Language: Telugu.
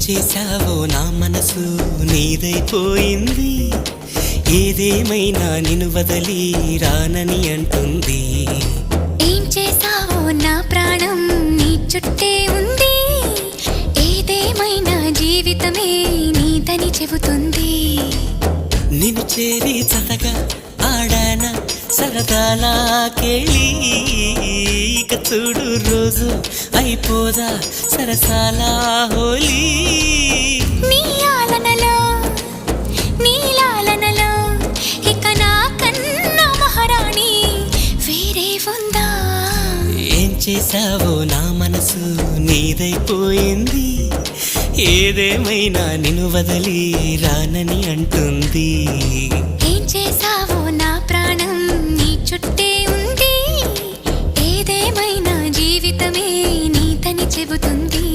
చేశావో నా మనసు నీదైపోయింది, ఏదేమైనా నిన్ను వదలి రానని అంటుంది. ఏం చేశావో నా ప్రాణం నీ చుట్టే ఉంది, ఏదేమైనా జీవితమే నీదని చెబుతుంది. నిన్ను చేరి చతగా ఆడాన సరదాలా కేళి, ఇక చూడు రోజు అయిపోదా సరసాల హోలీ. నీ ఆలనలో నీ లాలనలో ఇక నా కన్నా మహారాణి వేరే ఉందా? ఏం చేశావో నా మనసు నీదైపోయింది, ఏదేమైనా నిన్ను వదలి రానని అంటుంది. ఏం చేశావో నా ప్రాణం నీ చుట్టే ఉంది, ఏదేమైనా జీవితమే నీదని చెబుతుంది.